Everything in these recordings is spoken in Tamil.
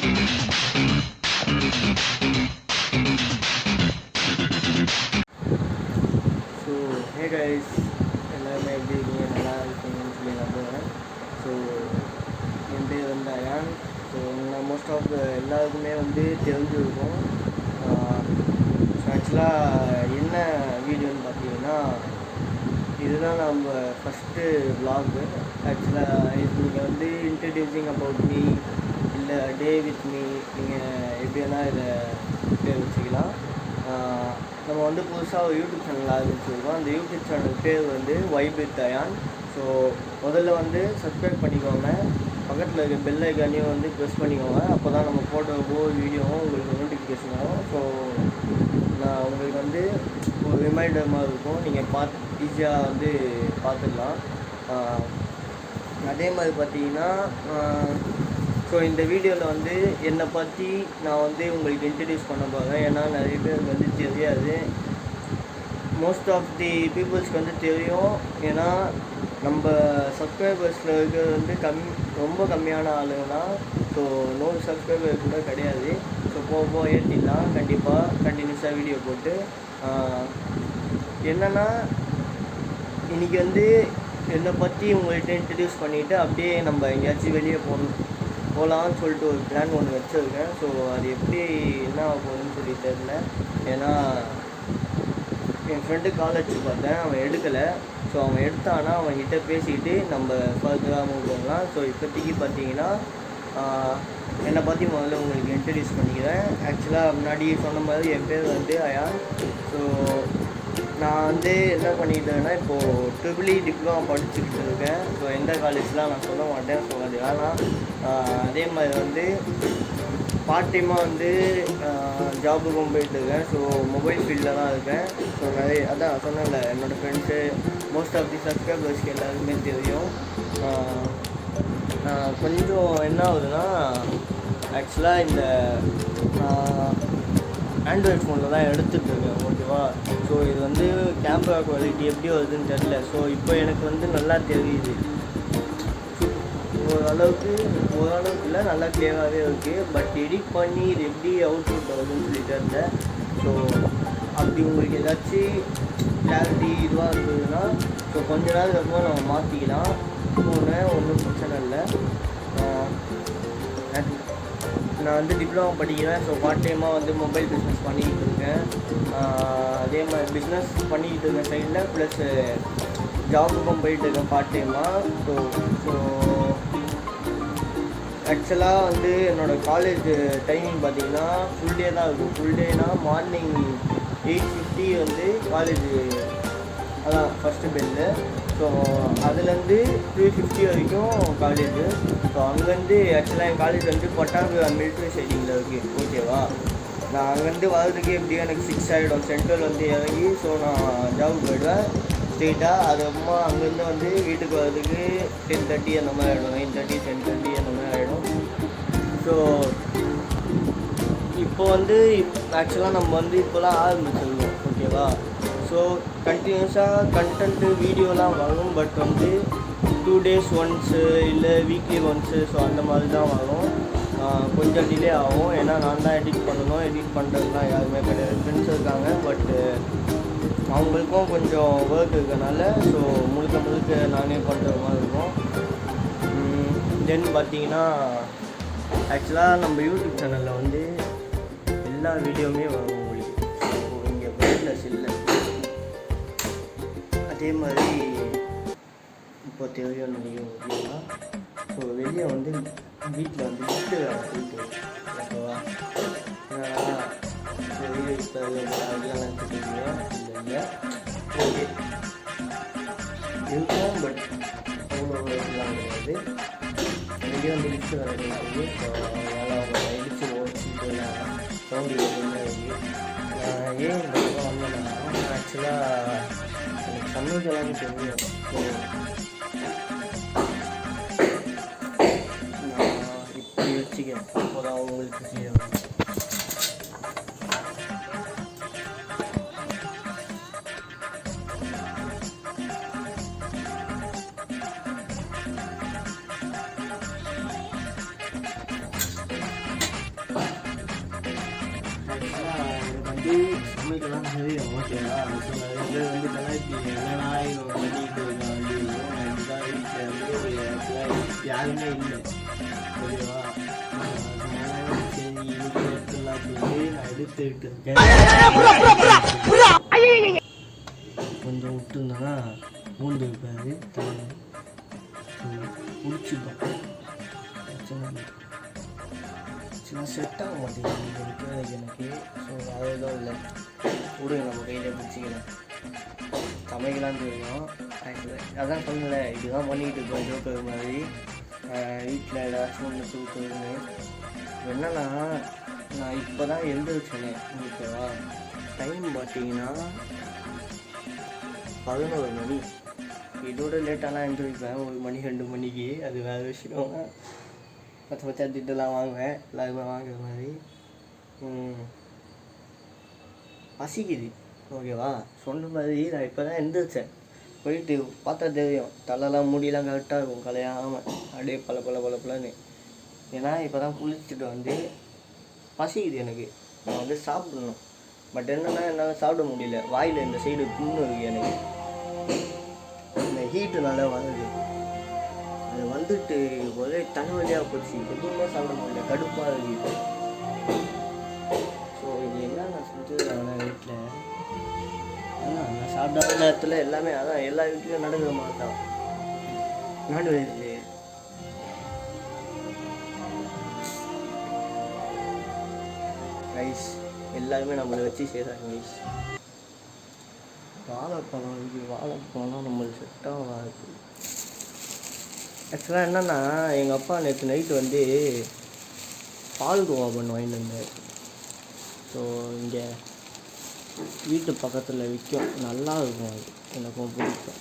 ஸோ ஹே கைஸ், எல்லாருமே எப்படி இருக்கீங்க? நல்லா இருக்கீங்கன்னு சொல்லி நம்புகிறேன். ஸோ என் பேர் வந்து அயான். ஸோ நான் மோஸ்ட் ஆஃப் எல்லாருக்குமே வந்து தெரிஞ்சிருக்கும். ஆக்சுவலாக என்ன வீடியோன்னு பார்த்தீங்கன்னா, இதுதான் நம்ம ஃபஸ்ட்டு விலாகு. ஆக்சுவலாக நீங்கள் வந்து இன்ட்ரடியூசிங் அபவுட் மீ இல்லை டே வித் மீ, நீங்கள் எப்படி வேணால் இதை பேர் வச்சுக்கலாம். நம்ம வந்து புதுசாக ஒரு யூடியூப் சேனல் ஆரம்பிச்சிருக்கோம். அந்த யூடியூப் சேனல் பேர் வந்து வைப் வித் அயான். ஸோ முதல்ல வந்து சப்ஸ்கிரைப் பண்ணிக்கோங்க, பக்கத்தில் இருக்க பெல் ஐக்கானையும் வந்து ப்ரெஸ் பண்ணிக்கோங்க. அப்போ தான் நம்ம போட்ட ஒவ்வொரு வீடியோவும் உங்களுக்கு நோட்டிஃபிகேஷன் வரும். ஸோ நான் உங்களுக்கு வந்து ஒரு ரிமைண்டர் மாதிரி இருக்கும், நீங்கள் ஈஸியாக வந்து பார்த்துக்கலாம். அதே மாதிரி பார்த்தீங்கன்னா, ஸோ இந்த வீடியோவில் வந்து என்னை பற்றி நான் வந்து உங்களுக்கு இன்ட்ரடியூஸ் பண்ண போகிறேன். ஏன்னா நிறைய பேருக்கு வந்து தெரியாது, மோஸ்ட் ஆஃப் தி பீப்புள்ஸ்க்கு வந்து தெரியும். ஏன்னா நம்ம சப்ஸ்கிரைபர்ஸில் இருக்கிறது வந்து ரொம்ப கம்மியான ஆளுங்கன்னா. ஸோ 100 சப்ஸ்கிரைபர் கூட கிடையாது. ஸோ போக ஏற்றிடலாம் கண்டிப்பாக, கண்டினியூஸாக வீடியோ போட்டு. என்னென்னா இன்றைக்கி வந்து என்னை பற்றி உங்கள்கிட்ட இன்ட்ரடியூஸ் பண்ணிவிட்டு அப்படியே நம்ம எங்கேயாச்சும் வெளியே போகலான்னு சொல்லிட்டு ஒரு பிளான் ஒன்று வச்சுருக்கேன். ஸோ அது எப்படி என்ன போகுதுன்னு சொல்லி தெரில. ஏன்னா என் ஃப்ரெண்டு கால் வச்சு பார்த்தேன், அவன் எடுக்கலை. ஸோ அவன் எடுத்தானா அவன்கிட்ட பேசிக்கிட்டு நம்ம ஃபர்தராக மூவ் பண்ணலாம். ஸோ இப்போதைக்கு பார்த்தீங்கன்னா என்னை பற்றி முதல்ல உங்களுக்கு இன்ட்ரடியூஸ் பண்ணிக்கிறேன். ஆக்சுவலாக முன்னாடி சொன்ன மாதிரி என் பேர் வந்து அயான். ஸோ நான் வந்து என்ன பண்ணிக்கிட்டேன்னா, இப்போது ட்ரிபிள் டிப்ளமா படிச்சுக்கிட்டு இருக்கேன். ஸோ எந்த காலேஜ்லாம் நான் சொல்ல மாட்டேன். ஸோ அது வேணாம். அதே மாதிரி வந்து பார்ட் டைமாக வந்து ஜாபுக்கும் போயிட்டுருக்கேன். ஸோ மொபைல் ஃபீல்டில் தான் இருக்கேன். ஸோ நிறைய அதான் சொன்னேன்ல, என்னோடய ஃப்ரெண்ட்ஸு மோஸ்ட் ஆஃப் தி சப்ஸ்கிரைபர்ஸ்க்கு எல்லாருக்குமே தெரியும். கொஞ்சம் என்ன ஆகுதுன்னா, ஆக்சுவலாக இந்த ஆண்ட்ராய்ட் ஃபோனில் தான் எடுத்துகிட்ருக்கேன், ஓகேவா. ஸோ இது வந்து கேமரா குவாலிட்டி எப்படி வருதுன்னு தெரியல. ஸோ இப்போ எனக்கு வந்து நல்லா தெரியுது, ஓரளவுக்கு இல்லை, நல்லா கிளியராகவே இருக்குது. பட் எடிட் பண்ணி இது எப்படி அவுட்புட் வருதுன்னு சொல்லி தெரியல. ஸோ அப்படி உங்களுக்கு ஏதாச்சும் கிளாரிட்டி இதுவாக இருந்ததுன்னா, ஸோ கொஞ்ச நாள் அப்புறம் நம்ம மாற்றிக்கலாம். ஒன்றும் பிரச்சனை இல்லை. நான் வந்து டிப்ளமா படிக்கிறேன். ஸோ பார்ட் டைமாக வந்து மொபைல் பிஸ்னஸ் பண்ணிக்கிட்டு இருக்கேன். அதே மாதிரி பிஸ்னஸ் பண்ணிக்கிட்டு இருக்கேன் சைடில், ப்ளஸ் ஜாபுக்கும் போயிட்டு இருக்கேன் பார்ட் டைமாக. ஸோ ஆக்சுவலாக வந்து என்னோடய காலேஜ் டைமிங் பார்த்திங்கன்னா ஃபுல் டே தான் இருக்கும். ஃபுல் டேனால் மார்னிங் 8:50 வந்து காலேஜ், அதான் ஃபஸ்ட்டு பெல்லு. ஸோ அதுலேருந்து 3:50 வரைக்கும் காலேஜு. ஸோ அங்கேருந்து ஆக்சுவலாக என் காலேஜ் வந்து பட்டாபி மிலிட்ரி சைடிங்கில் இருக்குது, ஓகேவா. நான் அங்கேருந்து வரதுக்கு எப்படியும் எனக்கு 6 ஆகிடும். சென்ட்ரல் வந்து இறங்கி ஸோ நான் ஜாபுக்கு போயிடுவேன் ஸ்ட்ரெயிட்டாக. அதுக்கப்புறமா அங்கேருந்து வந்து வீட்டுக்கு வரதுக்கு 10:30 அந்த மாதிரி ஆகிடும், 9:30 10:30 அந்த மாதிரி ஆகிடும். ஸோ இப்போ வந்து ஆக்சுவலாக நம்ம வந்து இப்போலாம் ஆரம்பிச்சிருக்கோம், ஓகேவா. ஸோ கண்டினியூஸாக கண்டென்ட்டு வீடியோலாம் வரும். பட் வந்து 2 days ஒன்ஸு இல்லை வீக்லி ஒன்ஸு, ஸோ அந்த மாதிரி தான் வரும். கொஞ்சம் டிலே ஆகும், ஏன்னா நான் தான் எடிட் பண்ணணும். எடிட் பண்ணுறதுலாம் யாருமே கிடையாது, ஃப்ரெண்ட்ஸ் இருக்காங்க. பட்டு அவங்களுக்கும் கொஞ்சம் ஒர்க் இருக்கனால ஸோ முழுக்க நானே பண்ணுற மாதிரி இருக்கும். தென் பார்த்தீங்கன்னா, ஆக்சுவலாக நம்ம யூடியூப் சேனலில் வந்து எல்லா வீடியோவுமே வரும் உங்களுக்கு. ஸோ இங்கே பிரைட்னஸ் இல்லை. அதே மாதிரி இப்போ தெரியும் நினைக்கும் அப்படின்னா, ஸோ வெளியே வந்து வீட்டில் வந்து வீட்டு போயிட்டு ஓகேவா. வெளியே அதெல்லாம் நினச்சிட்டீங்க இல்லை ஓகே இருக்கும். பட் அவ்வளோ இதெல்லாம் கிடையாது. வெளியே வந்து இடிச்சு வரக்கூடாது. ஸோ அதனால் அவங்க இடிச்சு ஓடிச்சுட்டு சவுண்டு எதுவுமே இருக்குது. ஏன் இந்த பக்கம் வந்தேன்னா, ஆக்சுவலாக எனக்கு சமையல் எல்லாமே தெரியும். ஸோ நான் இப்படி வச்சுக்கேன், அப்போ தான் அவங்களுக்கு தெரியும். நம்மளுக்கெல்லாம் தெரியும் ஓகேவா. ஸோ நிறைய பேர் வந்து கலாய்ப்பீங்க, என்னடா இவன் பண்ணிட்டு இருக்கான் அப்படின்னு. நான் இதுதான் வீட்டில் வந்து ஒரு இடத்துல யாருமே இல்லை ஓகேவா. சரி இன்னைக்கு எடுத்துடலாம் சொல்லி நான் எடுத்துக்கிட்டு இருக்கேன். கொஞ்சம் விட்டுருந்தேன்னா மூண்டு இருப்பாரு தலை பிடிச்சிப்போம். பிரச்சனை செட் ஆக மாட்டேங்குது இங்கே இருக்கிறது எனக்கு. ஸோ அதெல்லாம் இல்லை, விடுங்க நம்ம கையில் பிடிச்சிக்கிறேன். சமைக்கலான்னு தெரியும் ஆக்சுவலாக. அதான் சொன்னல, இதுதான் பண்ணிக்கிட்டு இருக்கோம் ஜோக்கர் மாதிரி. வீட்டில் ஏதாச்சும் ஒன்று தூக்குன்னு. என்னன்னா நான் இப்போ தான் எழுந்திரிச்சேனே ஓகேவா. டைம் பார்த்தீங்கன்னா 11 மணி. இதோட லேட்டாலாம் எழுந்திரிப்பேன் 1 மணி 2 மணிக்கு. அது வேறு விஷயம். மற்ற திட்டெல்லாம் வாங்குவேன், எல்லாருமே வாங்குற மாதிரி. பசிக்குது ஓகேவா. சொன்ன மாதிரி நான் இப்போ தான் எழுந்திரிச்சேன். போயிட்டு பார்த்தா தெரியும், தலைலாம் முடியெல்லாம் கரெக்டாக இருக்கும் கலையாமல் அப்படியே பலன்னு. ஏன்னா இப்போ தான் குளிச்சுட்டு வந்து பசிக்குது எனக்கு. நான் வந்து சாப்பிடணும். பட் என்னென்னா என்னால் சாப்பிட முடியல. வாயில் இந்த சைடு புண்ணு இருக்குது எனக்கு. இந்த ஹீட்டு நல்லா வருது. அது வந்துட்டு ஒரே தலைவலியாக போச்சு. எதுவுமே சாப்பிட முடியல, கடுப்பாக இருக்குது. ஸோ இது என்ன நான் சொல்லிட்டு வீட்டில் அதான் நான் சாப்பிடாத நேரத்தில் எல்லாமே அதான் எல்லா வீட்லையும் நடக்கிற மாதிரி தான். நான்வெஜ் ரைஸ் எல்லாருமே நம்மளை வச்சு செய்கிறாங்க ரைஸ். வாழைப்பழம் நம்மளுக்கு செட்டாக ஆகாது. ஆக்சுவலாக என்னென்னா எங்கள் அப்பா நேற்று நைட்டு வந்து பால் கோவா பண்ண வாங்கிட்டு வந்தார். ஸோ இங்கே வீட்டு பக்கத்தில் விற்கும், நல்லா இருக்கும். அது எனக்கும் பிடிக்கும்.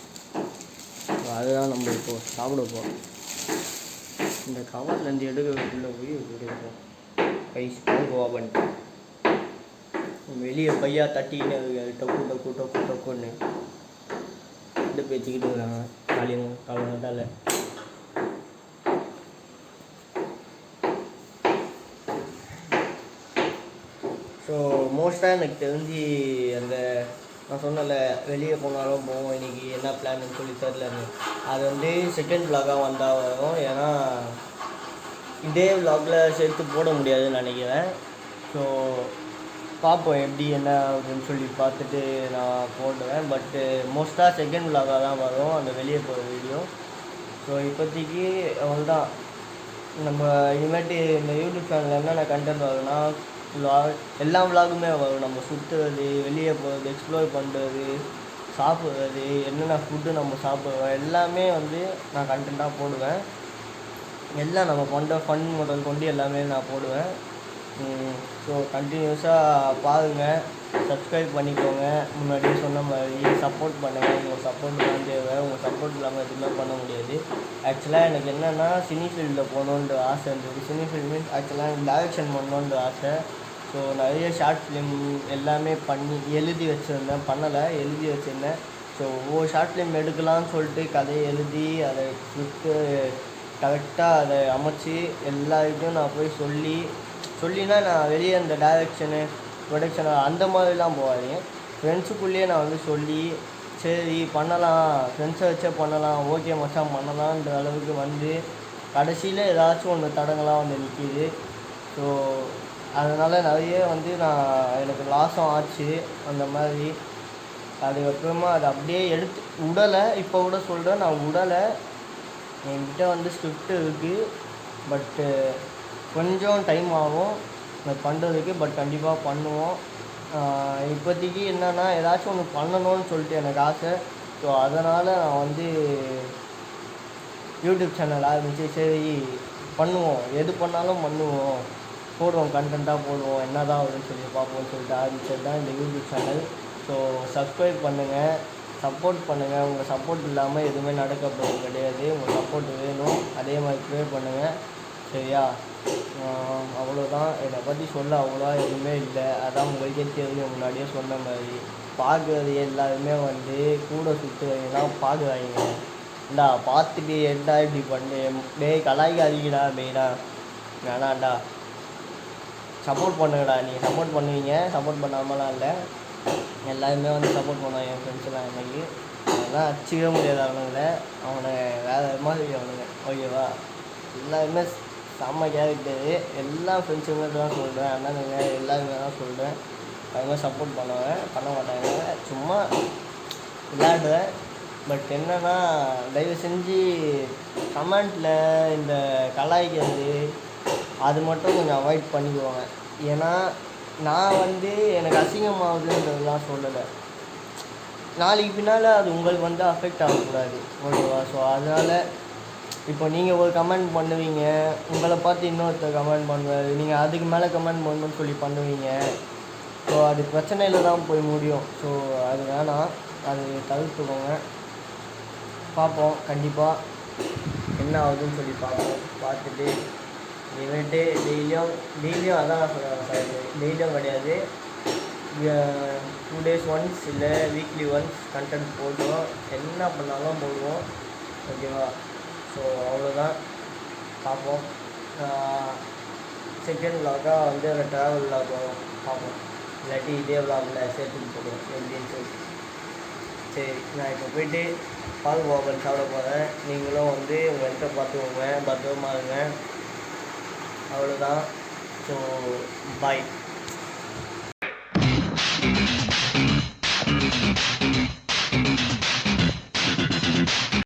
ஸோ அதுதான் நம்ம இப்போது சாப்பிட போகிறோம். இந்த கவர்லேருந்து எடுக்கிறதுக்குள்ளே போய் எடுப்போம். ரைஸ் பால் கோவா பண்ணிட்டு வெளியே பையா தட்டிக்கின்னு இருக்காது. டொக்குன்னு இது பேச்சுக்கிட்டு இருக்காங்க காலையில். ஸோ மோஸ்ட்டாக எனக்கு தெரிஞ்சு அந்த நான் சொன்னல வெளியே போனாலும் போவோம் இன்றைக்கி என்ன பிளான்னு சொல்லி தெரிலன்னு. அது வந்து செகண்ட் விலாகாக வந்தால் வரும். ஏன்னா இதே விலாகில் சேர்த்து போட முடியாதுன்னு நினைக்கிறேன். ஸோ பார்ப்போம் எப்படி என்ன அப்படின்னு சொல்லி பார்த்துட்டு நான் போடுவேன். பட்டு மோஸ்ட்டாக செகண்ட் விலாகாக தான் வரும் அந்த வெளியே போகிற வீடியோ. ஸோ இப்போதைக்கு அவ்வளோதான். நம்ம இனிமேட்டு இந்த யூடியூப் சேனலில் என்னென்ன கண்டென்ட் வரும்னா எல்லா விலாகுமே வரும். நம்ம சுற்றுறது, வெளியே போகிறது, எக்ஸ்ப்ளோர் பண்ணுறது, சாப்பிட்றது, என்னென்ன ஃபுட்டு நம்ம சாப்பிட்றோம் எல்லாமே வந்து நான் கண்டென்ட்டாக போடுவேன். எல்லாம் நம்ம பண்ணுற ஃபன் முதல் கொண்டு எல்லாமே நான் போடுவேன். ஸோ கண்டினியூஸாக பாருங்கள், சப்ஸ்கிரைப் பண்ணிக்கோங்க. முன்னாடியே சொன்ன மாதிரி சப்போர்ட் பண்ணுங்கள். உங்கள் சப்போர்ட் தான் தேவை. உங்கள் சப்போர்ட் இல்லாமல் எதுவுமே பண்ண முடியாது. ஆக்சுவலாக எனக்கு என்னென்னா சினி ஃபீல்டில் போகணுன்ற ஆசை இருந்தது. சினி ஃபீல்ட் மீன்ஸ் ஆக்சுவலாக எனக்கு டைரக்ஷன் பண்ணணுன்ற ஆசை. ஸோ நிறைய ஷார்ட் ஃபிலிம் எல்லாமே பண்ணி எழுதி வச்சுருந்தேன். எழுதி வச்சுருந்தேன். ஸோ ஒவ்வொரு ஷார்ட் ஃபிலிம் எடுக்கலாம்னு சொல்லிட்டு கதையை எழுதி அதை ஸ்கிரிப்ட்டு கரெக்டாக அதை அமைச்சு எல்லா இதுவும் நான் போய் சொல்லினா நான் வெளியே அந்த டைரக்ஷனு ப்ரொடக்ஷனு அந்த மாதிரிலாம் போகாதீங்க. ஃப்ரெண்ட்ஸுக்குள்ளேயே நான் வந்து சொல்லி சரி பண்ணலாம், ஃப்ரெண்ட்ஸை வச்சே பண்ணலாம், ஓகே மச்சான் பண்ணலான்ற அளவுக்கு வந்து கடைசியில் ஏதாச்சும் ஒன்று தடங்களாக வந்து நிற்கிது. ஸோ அதனால் நிறைய வந்து எனக்கு லாஸும் ஆச்சு அந்த மாதிரி. அதுக்கப்புறமா அதை அப்படியே எடுத்து விடலை. இப்போ கூட சொல்கிறேன், நான் விடலை. என்கிட்ட வந்து ஸ்கிரிப்ட் இருக்குது. பட்டு கொஞ்சம் டைம் ஆகும் அது பண்ணுறதுக்கு. பட் கண்டிப்பாக பண்ணுவோம். இப்போதைக்கு என்னென்னா ஏதாச்சும் ஒன்று பண்ணணும்னு சொல்லிட்டு எனக்கு ஆசை. ஸோ அதனால் நான் வந்து யூடியூப் சேனல் ஆரம்பித்து சரி பண்ணுவோம், எது பண்ணாலும் பண்ணுவோம், போடுவோம், கண்டென்ட்டாக போடுவோம், என்ன தான் வருதுன்னு சொல்லி பார்ப்போம்னு சொல்லிட்டு ஆரம்பிச்சது தான் இந்த யூடியூப் சேனல். ஸோ சப்ஸ்கிரைப் பண்ணுங்கள், சப்போர்ட் பண்ணுங்கள். உங்கள் சப்போர்ட் இல்லாமல் எதுவுமே நடக்க போகிறது கிடையாது. உங்கள் சப்போர்ட் வேணும். அதே மாதிரி ப்ரே பண்ணுங்கள் சரியா. அவ்வளோதான். என்னை பற்றி சொல்ல அவ்வளோவா எதுவுமே இல்லை. அதான் உங்களுக்கே தெரியும், முன்னாடியே சொன்ன மாதிரி. பார்க்குறது எல்லாருமே வந்து கூட சுற்றுவீங்கலாம் பார்க்குறாங்க. இந்தா பார்த்துட்டு என்ன இப்படி பண்ணு கலாய்க்காதீங்கடா மெயினா வேணாண்டா. சப்போர்ட் பண்ணுங்கடா. நீங்கள் சப்போர்ட் பண்ணுவீங்க, சப்போர்ட் பண்ணாமலாம் இல்லை. எல்லாருமே வந்து சப்போர்ட் பண்ணுவாங்க என் ஃப்ரெண்ட்ஸ்லாம் எனக்கு. அதெல்லாம் அடிச்சிக்கவே முடியாது அவனுங்கள. அவனை வேறு மாதிரி அவனுங்க, ஓகேவா? எல்லாருமே செம்ம கேரக்டரு. எல்லா ஃப்ரெண்ட்ஸுங்க தான் சொல்கிறேன், அண்ணனுங்க எல்லாருமே தான் சொல்கிறேன். அதுமாதிரி சப்போர்ட் பண்ணுவாங்க, பண்ண மாட்டாங்க. சும்மா விளையாடுவேன். பட் என்னென்னா, தயவு செஞ்சு கமெண்ட்டில் இந்த கலாய்க்கிறது அது மட்டும் கொஞ்சம் அவாய்ட் பண்ணிக்குவாங்க. ஏன்னா நான் வந்து எனக்கு அசிங்கமாகுதுன்றதுலாம் சொல்லலை. நாளைக்கு பின்னால் அது உங்களுக்கு வந்து அஃபெக்ட் ஆகக்கூடாது, ஓகேவா? ஸோ அதனால் இப்போ நீங்கள் ஒரு கமெண்ட் பண்ணுவீங்க, உங்களை பார்த்து இன்னொருத்தர் கமெண்ட் பண்ணுவார், நீங்கள் அதுக்கு மேலே கமெண்ட் பண்ணணும்னு சொல்லி பண்ணுவீங்க. ஸோ அது பிரச்சனையில் தான் போய் முடியும். ஸோ அது வேணாம், அது தவிர்த்துக்கோங்க. பார்ப்போம், கண்டிப்பாக என்ன ஆகுதுன்னு சொல்லி பார்ப்போம். பார்த்துட்டு இனிமேட்டு டெய்லியும் அதான் நான் சொல்கிறேன், டெய்லியும் கிடையாது, 2 days ஒன்ஸ் இல்லை வீக்லி ஒன்ஸ் கண்டென்ட் போடுவோம். என்ன பண்ணாலும் போடுவோம், ஓகேவா? ஸோ அவ்வளோதான், பார்ப்போம். செகண்ட் விலாகாக வந்து அந்த ட்ராவல் விலாக் வரும், பார்ப்போம். இல்லாட்டி இதே விலாகில் சேர்த்துட்டு போடுவோம் எப்படின்னு சொல்லி. சரி, நான் இப்போ போய்ட்டு பால் பாபன் சாப்பிட போகிறேன். நீங்களும் வந்து உங்கள் இடத்த பார்த்துக்கோங்க, பத்திரமா இருங்க. அவ்வளோதான். So bye.